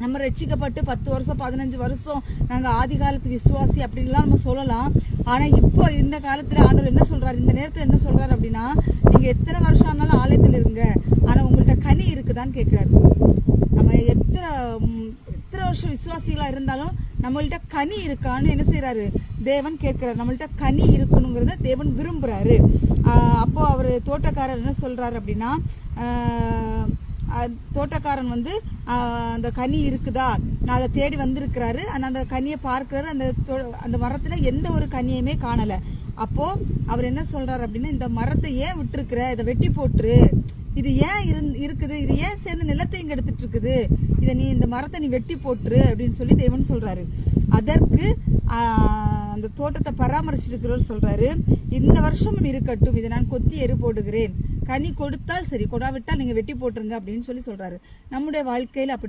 நம்ம ரட்சிக்கப்பட்டு 10 வருஷம் 15 வருஷம் நாங்க ஆதி காலத்து விசுவாசி அப்படின்லாம் நம்ம சொல்லலாம். ஆனா இப்போ இந்த காலத்துல ஆண்டவர் என்ன சொல்றாரு, இந்த நேரத்துல என்ன சொல்றாரு அப்படின்னா, நீங்க எத்தனை வருஷம் ஆனாலும் ஆலயத்துல இருங்க, ஆனா உங்கள்ட்ட கனி இருக்குதான்னு கேட்கிறாரு. நம்ம எத்தனை வருஷம் விசுவாசிகளா இருந்தாலும் நம்மள்ட்ட கனி இருக்கான்னு என்ன செய்யறாரு தேவன் கேட்கிறாரு. நம்மள்ட்ட கனி இருக்கணுங்கிறத தேவன் விரும்புறாரு. அப்போ அவரு தோட்டக்காரர் என்ன சொல்றாரு அப்படின்னா, தோட்டக்காரன் வந்து அந்த கனி இருக்குதா நான் அதை தேடி வந்திருக்கிறாரு. அந்த கனியை பார்க்கிறாரு. அந்த மரத்துல எந்த ஒரு கனியுமே காணல. அப்போ அவர் என்ன சொல்றாரு அப்படின்னா, இந்த மரத்தை ஏன் விட்டுருக்குற, இதை வெட்டி போட்டுரு, இது ஏன் இருக்குது, இது ஏன் சேர்ந்து நிலத்தையும் எடுத்துட்டு இருக்குது, இதை நீ இந்த மரத்தை நீ வெட்டி போட்டுரு அப்படின்னு சொல்லி தேவன் சொல்றாரு. அதற்கு அந்த தோட்டத்தை பராமரிச்சிருக்கிறவர் சொல்றாரு, இந்த வருஷமும் இருக்கட்டும், இதை நான் கொத்தி எரு போடுகிறேன், கனி கொடுத்தால் சரி, கொடாவிட்டால் நீங்க வெட்டி போட்டுருங்க அப்படின்னு சொல்லி சொல்றாரு. நம்முடைய வாழ்க்கையில அப்படி